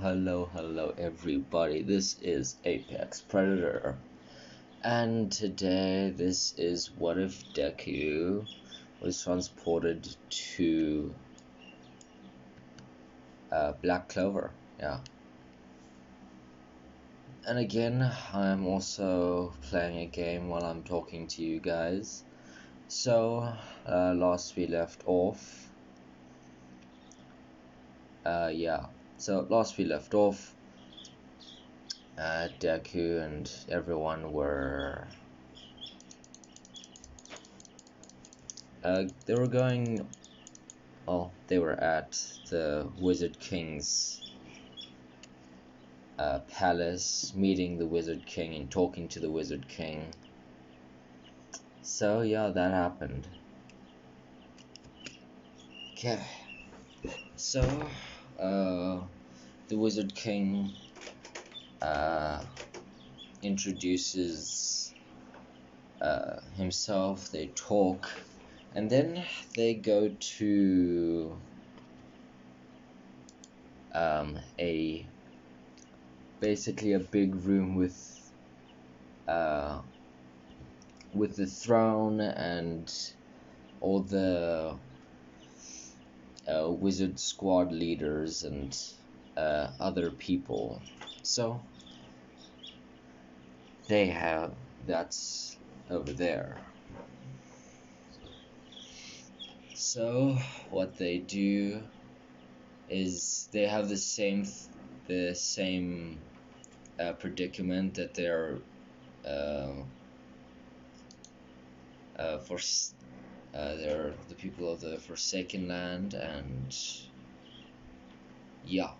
Hello everybody. This is Apex Predator. And today this is what if Deku was transported to Black Clover. Yeah. And again, I'm also playing a game while I'm talking to you guys. So, last we left off. Deku and everyone were they were going. Well, they were at the Wizard King's palace, meeting the Wizard King and talking to the Wizard King. So yeah, that happened. Okay. So, the Wizard King introduces himself, they talk, and then they go to basically a big room with the throne and all the wizard squad leaders and other people. So that's over there. So what they do is they have the same predicament that they're they're the people of the Forsaken Land, and yeah.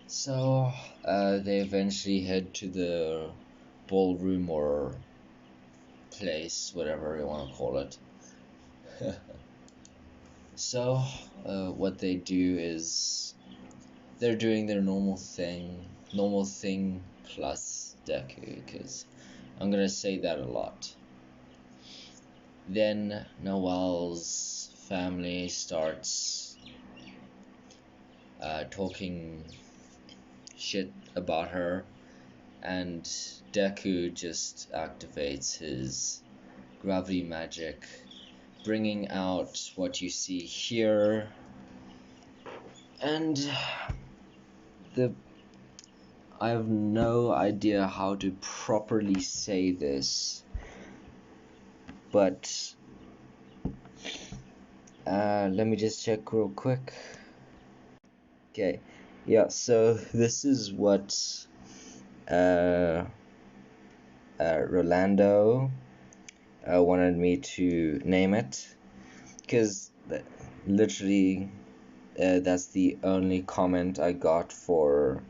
So they eventually head to the ballroom or place, whatever you want to call it. So what they do is they're doing their normal thing plus Deku, because I'm gonna say that a lot. Then Noelle's family starts talking shit about her, and Deku just activates his gravity magic, bringing out what you see here. And I have no idea how to properly say this, but let me just check real quick. Okay, yeah, so this is what Rolando wanted me to name it, because literally that's the only comment I got for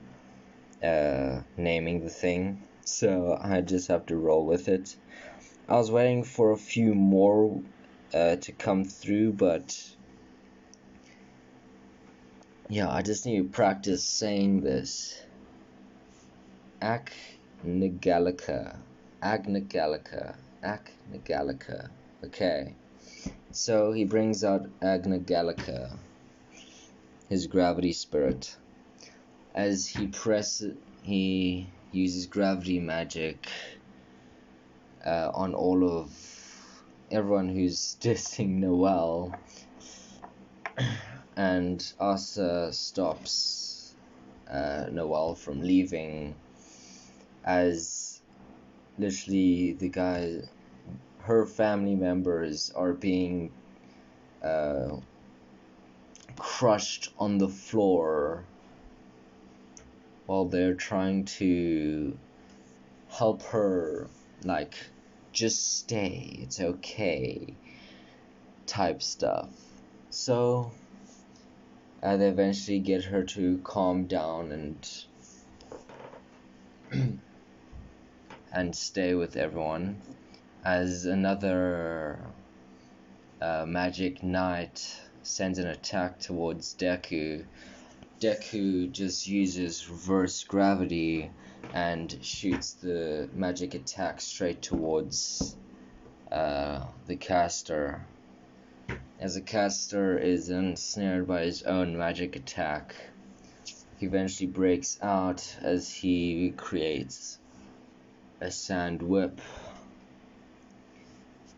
naming the thing, so I just have to roll with it. I was waiting for a few more to come through, but yeah, I just need to practice saying this. Agnagallica. Okay, so he brings out Agnagallica, his gravity spirit. As he uses gravity magic on everyone who's dissing Noelle, and Asa stops Noelle from leaving, as literally her family members are being crushed on the floor while they're trying to help her, like, just stay, it's okay type stuff. So they eventually get her to calm down and stay with everyone, as another magic knight sends an attack towards Deku. Deku just uses reverse gravity and shoots the magic attack straight towards the caster. As a caster is ensnared by his own magic attack, he eventually breaks out as he creates a sand whip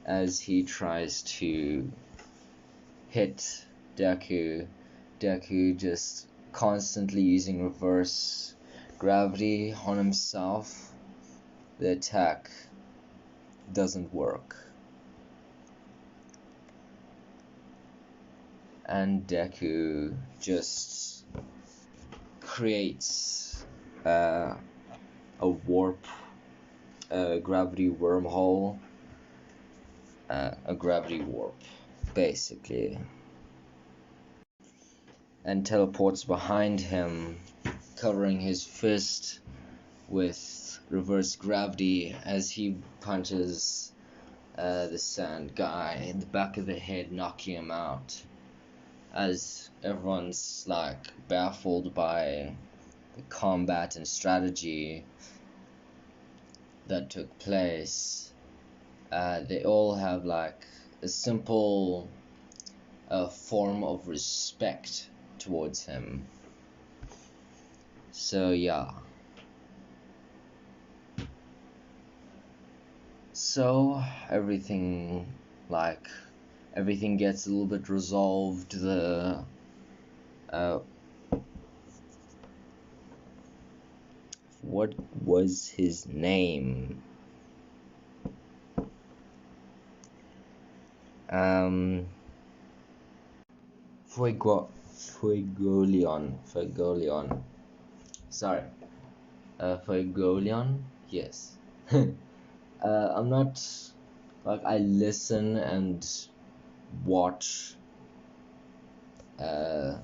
as he tries to hit Deku. Deku just constantly using reverse gravity on himself. The attack doesn't work. And Deku just creates a warp, a gravity wormhole, a gravity warp, basically, and teleports behind him, covering his fist with reverse gravity as he punches the sand guy in the back of the head, knocking him out. As everyone's like baffled by the combat and strategy that took place, they all have like a simple form of respect towards him. So yeah. So everything gets a little bit resolved. What was his name? Fuegoleon. Sorry. Fuegoleon? Yes. I'm not, like, I listen and watch the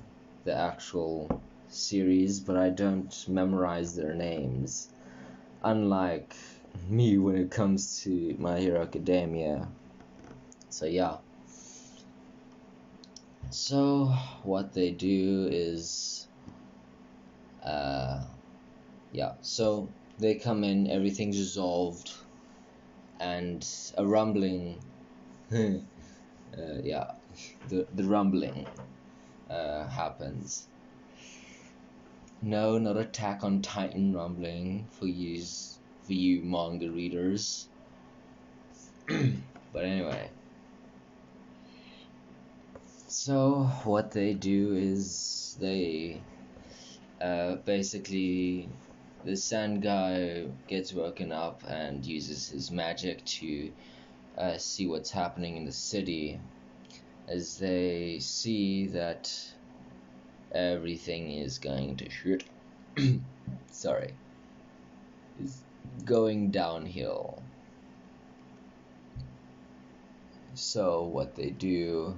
actual series, but I don't memorize their names. Unlike me when it comes to My Hero Academia. So yeah. So what they do is, so they come in, everything's resolved, and a rumbling, the rumbling happens. No, not Attack on Titan rumbling for you manga readers. But anyway. So what they do is they basically, the sand guy gets woken up and uses his magic to see what's happening in the city, as they see that everything is going to shit. Sorry. Is going downhill. So what they do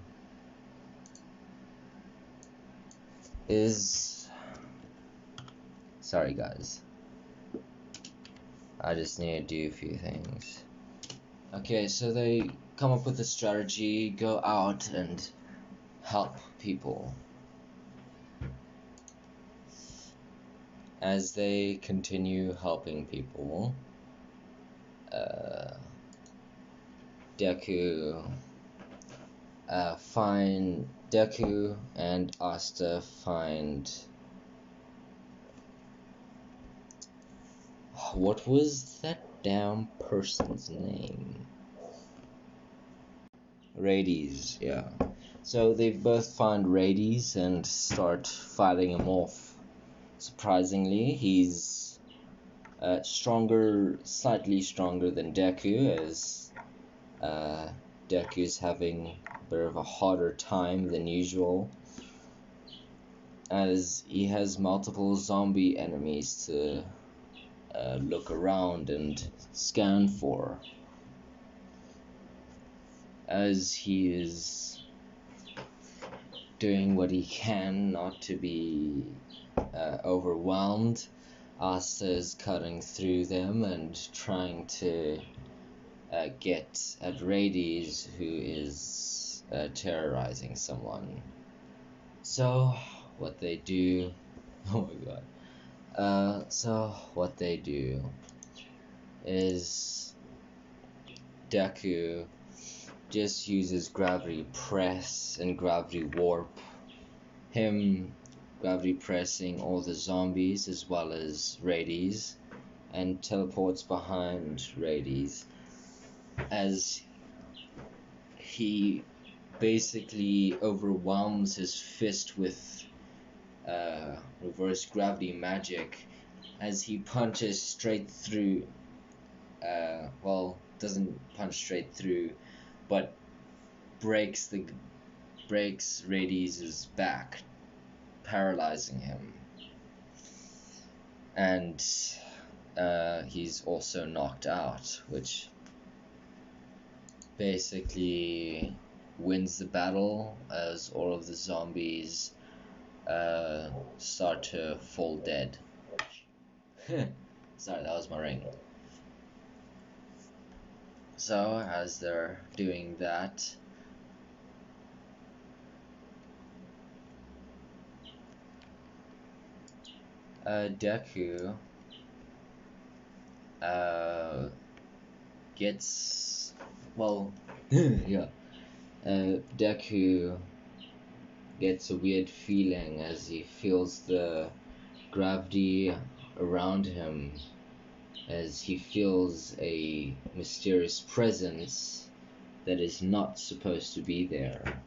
is, sorry guys, I just need to do a few things. Okay, so they come up with a strategy, go out and help people. As they continue helping people, Deku and Asta find, what was that damn person's name? Rades, yeah. So they both find Rades and start fighting him off. Surprisingly, he's slightly stronger than Deku, as Deku's having a bit of a harder time than usual, as he has multiple zombie enemies to look around and scan for, as he is doing what he can not to be overwhelmed. Asta is cutting through them and trying to get at Rades, who is terrorizing someone. So what they do, oh my god. So what they do is Deku just uses gravity press and gravity warp. Him gravity pressing all the zombies as well as Rades, and teleports behind Rades as he basically overwhelms his fist with reverse gravity magic as he punches straight through, well, doesn't punch straight through, but breaks Rades' back, paralyzing him. And he's also knocked out, which basically wins the battle as all of the zombies start to fall dead. Sorry, that was my ring. So, as they're doing that, Deku gets, well, yeah, Deku gets a weird feeling as he feels the gravity around him, as he feels a mysterious presence that is not supposed to be there.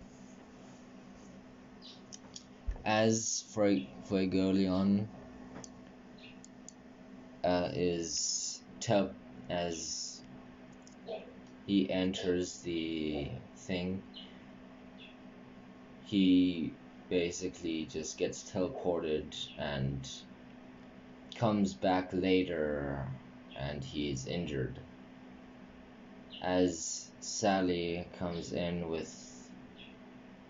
As Fuegoleon as he enters the thing, he basically just gets teleported and comes back later, and he's injured. As Sally comes in with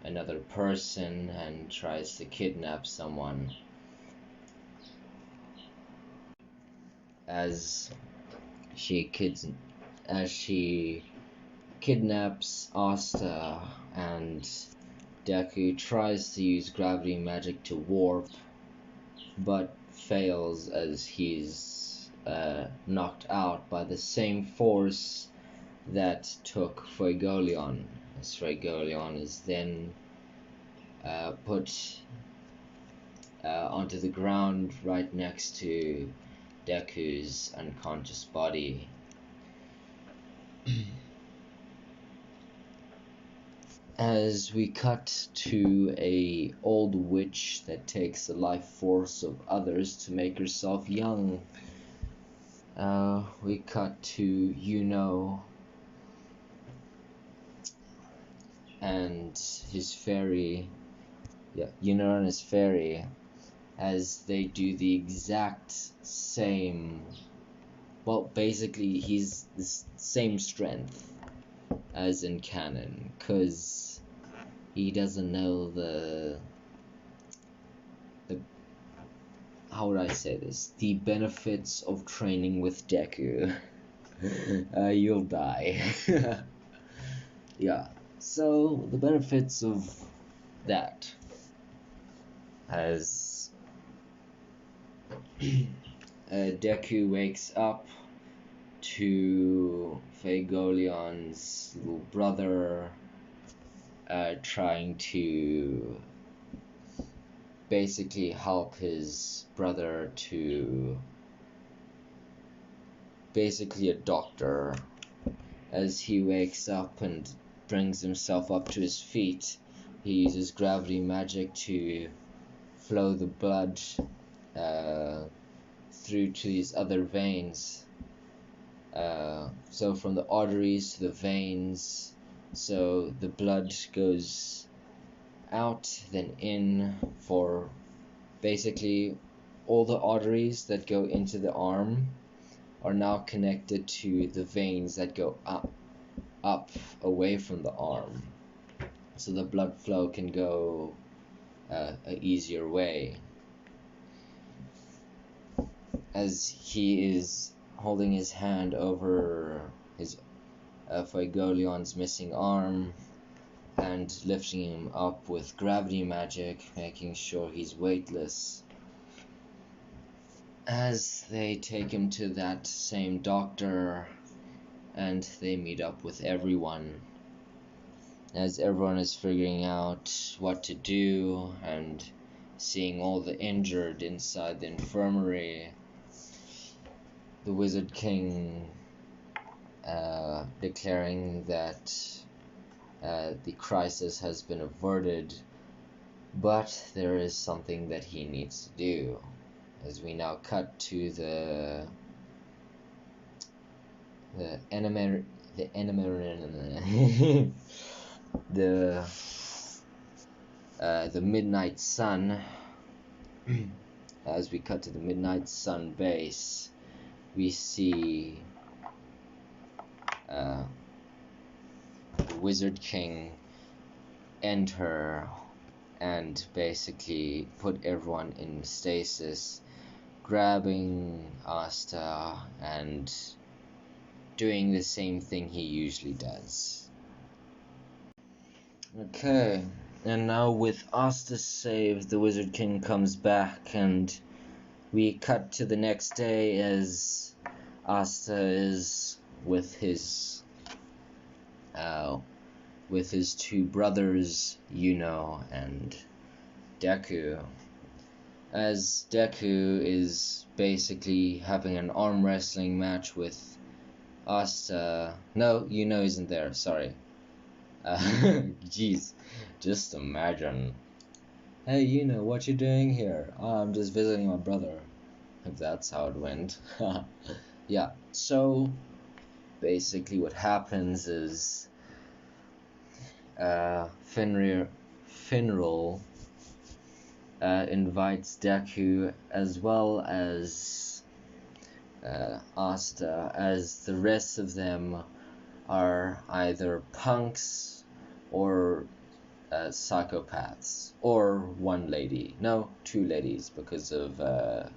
another person and tries to kidnap someone, as she kidnaps Asta, and Deku tries to use gravity magic to warp, but fails as he's knocked out by the same force that took Fuegoleon. As Fuegoleon is then put onto the ground right next to Deku's unconscious body. As we cut to a old witch that takes the life force of others to make herself young, we cut to Yuno and his fairy, Yuno and his fairy, as they do the exact same, well, basically he's the same strength as in canon, cause he doesn't know the how would I say this, the benefits of training with Deku. You'll die. Yeah, so the benefits of that, as Deku wakes up to Fuegoleon's little brother trying to basically help his brother to, basically a doctor. As he wakes up and brings himself up to his feet, he uses gravity magic to flow the blood through to these other veins. So from the arteries to the veins, so the blood goes out, then in, for basically all the arteries that go into the arm are now connected to the veins that go up away from the arm, so the blood flow can go an easier way. As he is holding his hand over his Fuegoleon's missing arm and lifting him up with gravity magic, making sure he's weightless. As they take him to that same doctor and they meet up with everyone, as everyone is figuring out what to do and seeing all the injured inside the infirmary, the Wizard King declaring that the crisis has been averted, but there is something that he needs to do. As we now cut to the enemy, the Midnight Sun. As we cut to the Midnight Sun base, we see the Wizard King enter and basically put everyone in stasis, grabbing Asta and doing the same thing he usually does. Okay, and now with Asta saved, the Wizard King comes back, and we cut to the next day as Asta is with his two brothers, Yuno and Deku. As Deku is basically having an arm wrestling match with Asta. No, Yuno isn't there, sorry. Jeez, just imagine. Hey, Yuno, what you doing here? Oh, I'm just visiting my brother. If that's how it went. Yeah, so basically what happens is Finral invites Deku as well as Asta, as the rest of them are either punks or psychopaths, or one lady. No, two ladies, because of the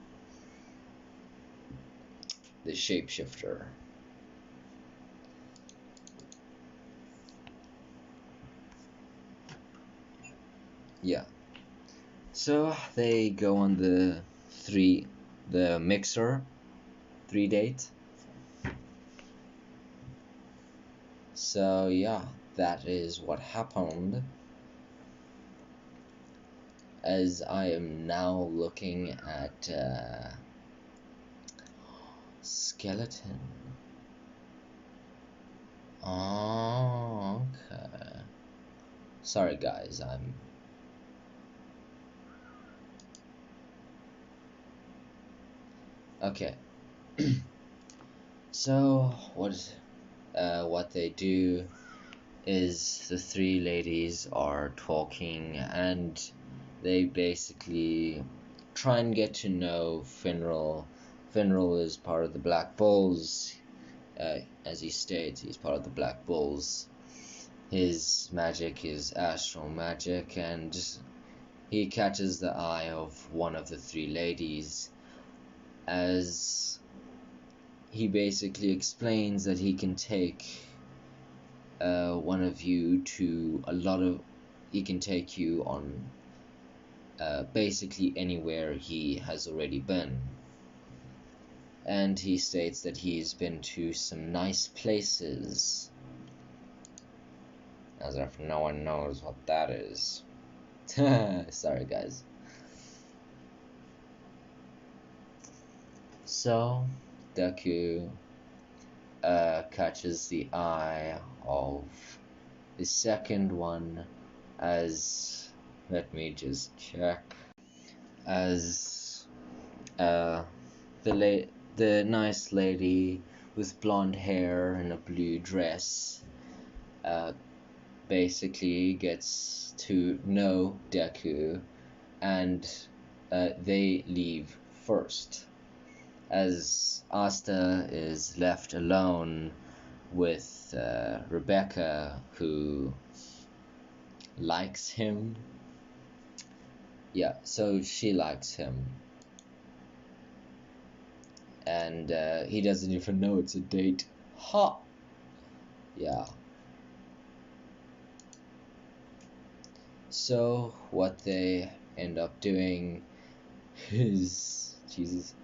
shapeshifter. Yeah. So they go on the mixer 3 date. So yeah, that is what happened. As I am now looking at skeleton. Oh, okay. Sorry guys, I'm okay. So what they do is the three ladies are talking, and they basically try and get to know Finral. Finral is part of the Black Bulls. As he states, he's part of the Black Bulls. His magic is astral magic, and he catches the eye of one of the three ladies, as he basically explains that he can take one of you to he can take you on basically anywhere he has already been. And he states that he's been to some nice places, as if no one knows what that is. Sorry guys. So Deku catches the eye of the second one, as, let me just check, as the nice lady with blonde hair and a blue dress basically gets to know Deku, and they leave first, as Asta is left alone with Rebecca, who likes him. Yeah, so she likes him. And he doesn't even know it's a date. Ha! Yeah. So what they end up doing is... Jesus.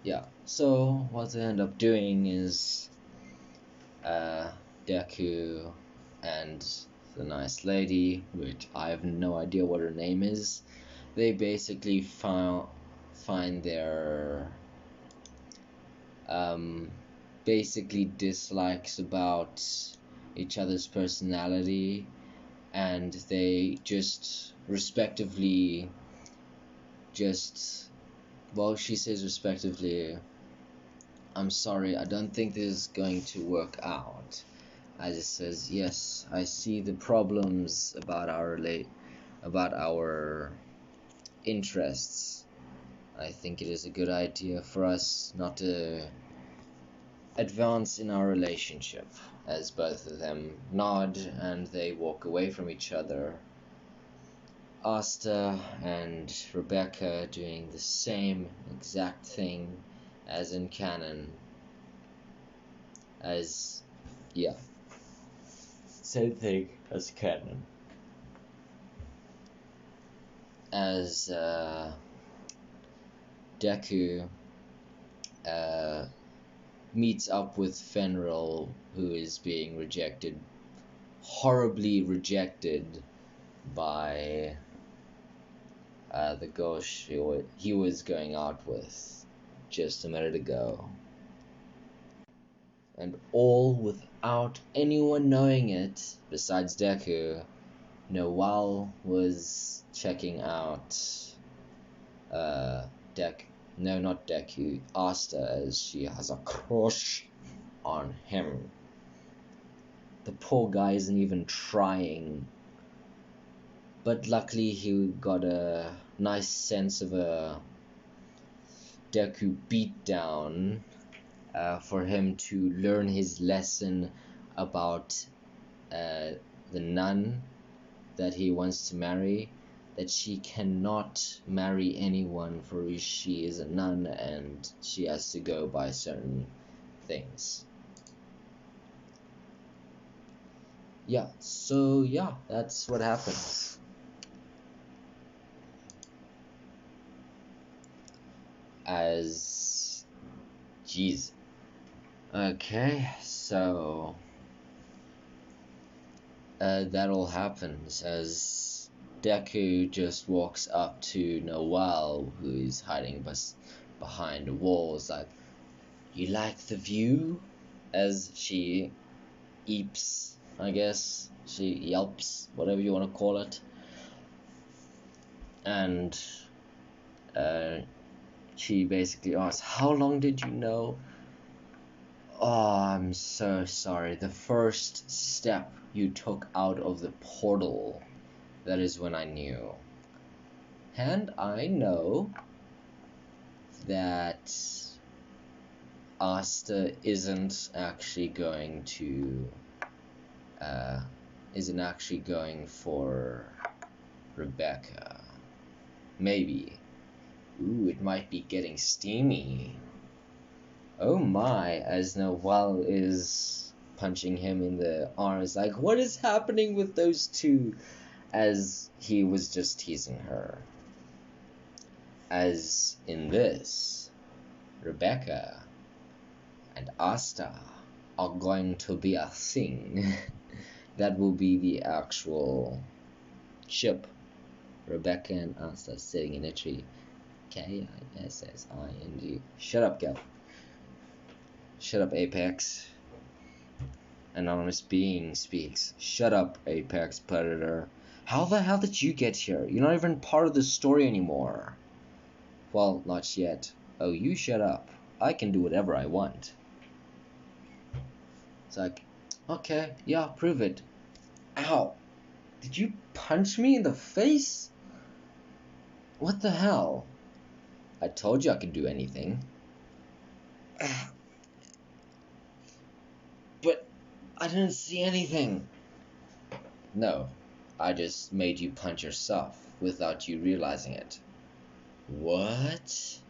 Yeah, so what they end up doing is Deku and the nice lady, which I have no idea what her name is, they basically find their basically dislikes about each other's personality, and they just respectively just, well, she says respectively, I'm sorry, I don't think this is going to work out. I just says, yes, I see the problems about our interests. I think it is a good idea for us not to advance in our relationship. As both of them nod and they walk away from each other. Asta and Rebecca doing the same exact thing as in canon. Same thing as canon. As Deku meets up with Fenrir, who is being horribly rejected by the girl he was going out with just a minute ago. And all without anyone knowing it, besides Deku, Noelle was checking out not Deku, Asta, as she has a crush on him. The poor guy isn't even trying. But luckily he got a nice sense of a Deku beatdown for him to learn his lesson about the nun that he wants to marry, that she cannot marry anyone, for she is a nun and she has to go by certain things. Yeah, so yeah, that's what happens. Okay, so that all happens as Deku just walks up to Noelle, who is hiding behind a wall. It's like, you like the view? As she eeps, I guess. She yelps, whatever you want to call it. And she basically asks, how long did you know? Oh, I'm so sorry. The first step you took out of the portal, that is when I knew. And I know that Asta isn't actually going for Rebecca. Maybe. Ooh, it might be getting steamy. Oh my, as Noelle is punching him in the arms, like, what is happening with those two? As he was just teasing her. As in this, Rebecca and Asta are going to be a thing. That will be the actual ship. Rebecca and Asta sitting in a tree. Kissing. Shut up, Gal. Shut up, Apex. Anonymous being speaks. Shut up, Apex Predator. How the hell did you get here? You're not even part of the story anymore. Well, not yet. Oh, you shut up. I can do whatever I want. It's like, okay, yeah, prove it. Ow. Did you punch me in the face? What the hell? I told you I could do anything. But I didn't see anything. No, I just made you punch yourself without you realizing it. What? It's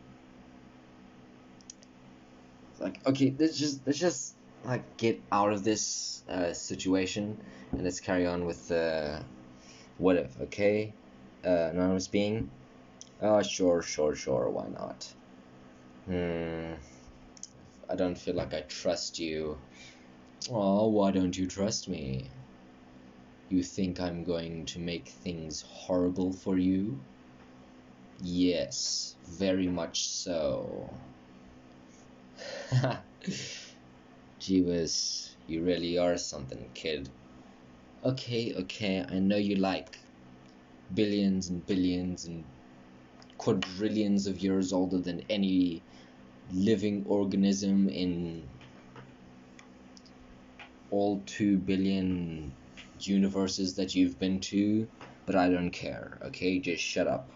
like, okay, let's just like get out of this situation and let's carry on with the what if, okay? Anonymous being? Sure, why not? I don't feel like I trust you. Oh, why don't you trust me? You think I'm going to make things horrible for you? Yes, very much so. Jeebus, you really are something, kid. Okay, I know you like billions and billions and quadrillions of years older than any living organism in all 2 billion universes that you've been to, but I don't care, okay? Just shut up.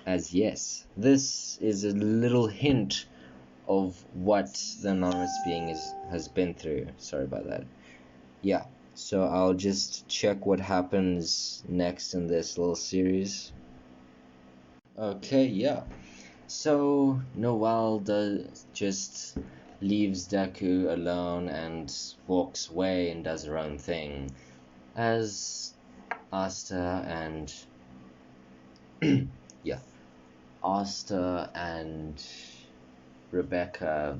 As yes, this is a little hint of what the anonymous being has been through. Sorry about that. Yeah, so I'll just check what happens next in this little series. Okay, yeah. So Noelle just leaves Deku alone and walks away and does her own thing, as Asta and yeah, Asta and Rebecca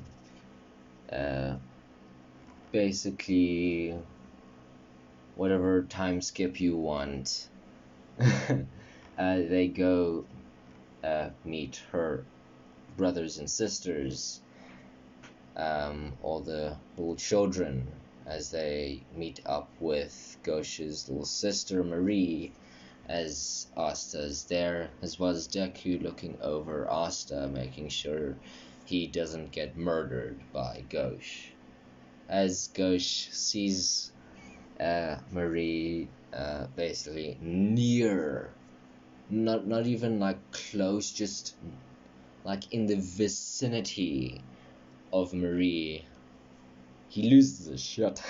basically whatever time skip you want. They go meet her brothers and sisters, all the little children, as they meet up with Gauche's little sister Marie, as Asta's there, as well as Deku looking over Asta, making sure he doesn't get murdered by Gauche. As Gauche sees Marie basically near, not even like close, just like in the vicinity of Marie, he loses his shit.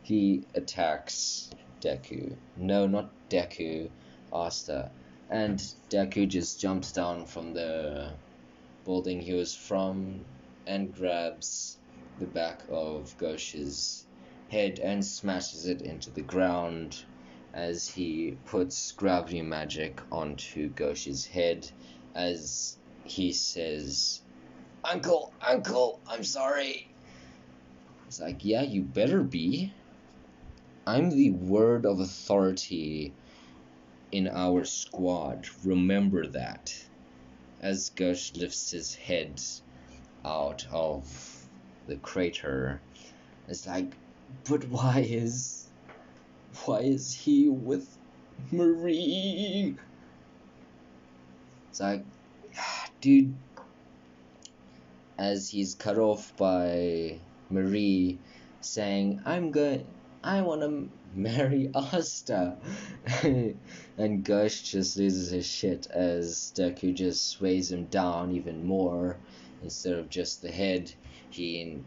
He attacks Deku. No, not Deku, Asta. And Deku just jumps down from the building he was from and grabs the back of Gauche's head and smashes it into the ground as he puts gravity magic onto Gauche's head as he says, Uncle, I'm sorry. It's like, yeah, you better be. I'm the word of authority in our squad. Remember that. As Gauche lifts his head out of the crater, it's like, but why is he with Marie? It's like, dude, as he's cut off by Marie saying, I want to marry Asta. And Gush just loses his shit as Deku just sways him down even more. Instead of just the head, he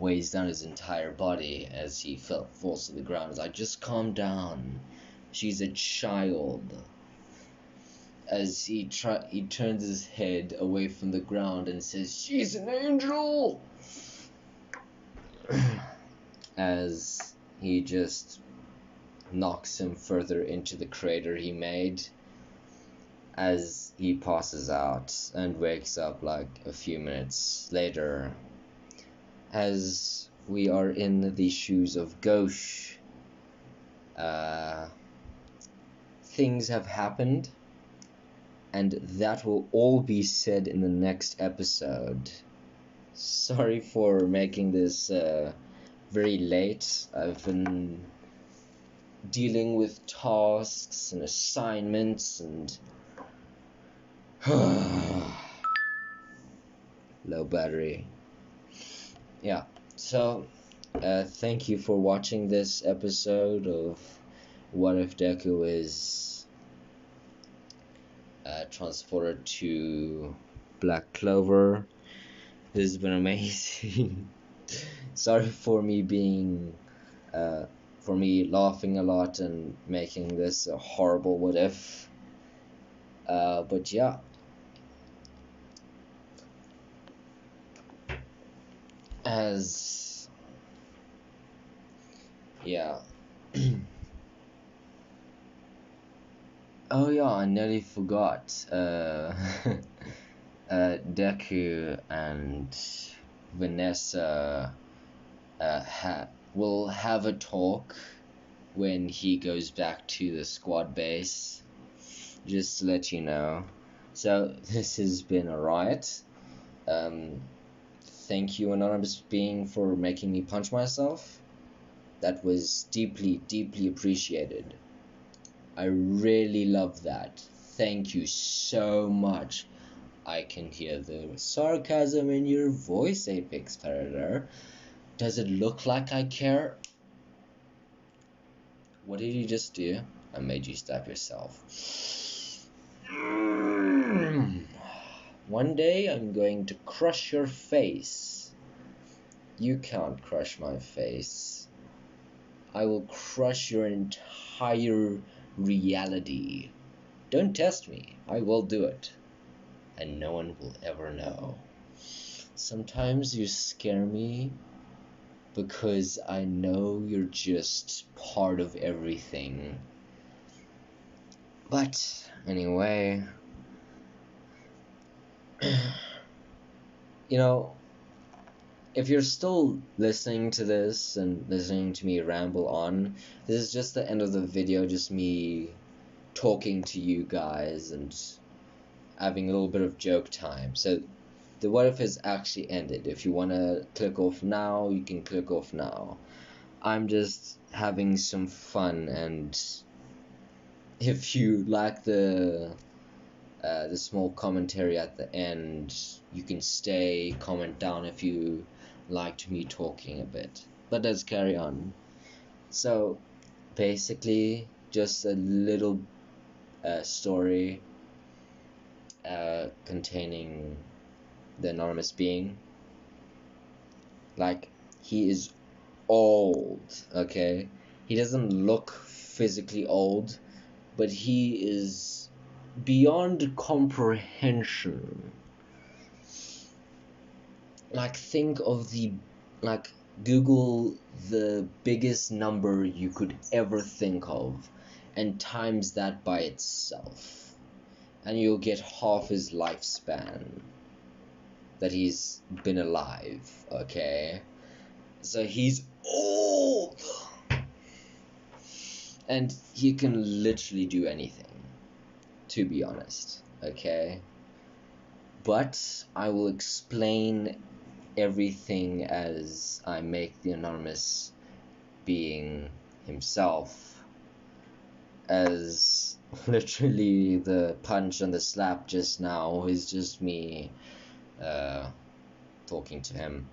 weighs down his entire body as he falls to the ground. It's like, just calm down. She's a child. As he turns his head away from the ground and says, she's an angel! As he just knocks him further into the crater he made, as he passes out and wakes up like a few minutes later, as we are in the shoes of Gauche. Things have happened, and that will all be said in the next episode. Sorry for making this very late. I've been dealing with tasks and assignments and low battery. Yeah, so thank you for watching this episode of What If Deku is transported to Black Clover. This has been amazing. Sorry for me being for me laughing a lot and making this a horrible what if, but yeah, as yeah. Oh yeah, I nearly forgot. Deku and Vanessa we'll have a talk when he goes back to the squad base, just to let you know. So this has been a riot. Thank you, Anonymous Being, for making me punch myself. That was deeply, deeply appreciated. I really love that. Thank you so much. I can hear the sarcasm in your voice, Apex Predator. Does it look like I care? What did you just do? I made you stab yourself. One day I'm going to crush your face. You can't crush my face. I will crush your entire reality. Don't test me. I will do it. And no one will ever know. Sometimes you scare me because I know you're just part of everything. But anyway, you know, if you're still listening to this and listening to me ramble on, this is just the end of the video, just me talking to you guys and having a little bit of joke time. So the what if has actually ended. If you want to click off now, you can click off now. I'm just having some fun, and if you like the small commentary at the end, you can stay, comment down if you liked me talking a bit. But let's carry on. So basically just a little story containing the Anonymous Being. Like, he is old, okay? He doesn't look physically old, but he is beyond comprehension. Like, think of Google the biggest number you could ever think of and times that by itself, and you'll get half his lifespan that he's been alive, okay? So he's old, and he can literally do anything, to be honest, okay? But I will explain everything as I make the Anonymous Being himself, as literally the punch and the slap just now is just me talking to him.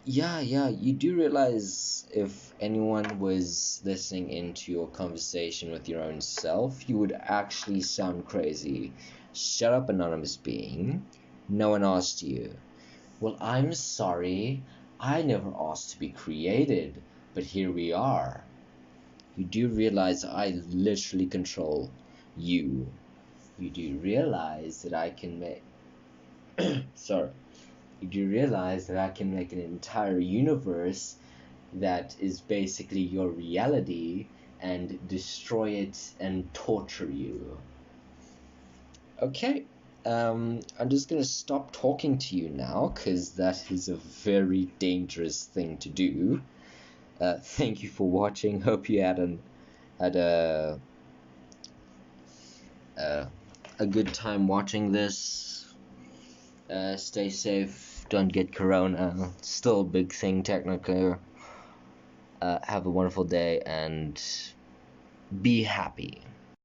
Yeah, you do realize if anyone was listening into your conversation with your own self, you would actually sound crazy. Shut up, Anonymous Being. No one asked you. Well, I'm sorry. I never asked to be created, but here we are. You do realize I literally control you. You do realize that I can make... Sorry. You do realize that I can make an entire universe that is basically your reality and destroy it and torture you. Okay, I'm just gonna stop talking to you now, because that is a very dangerous thing to do. Thank you for watching. Hope you had a good time watching this. Stay safe. Don't get corona. Still a big thing technically. Have a wonderful day and be happy.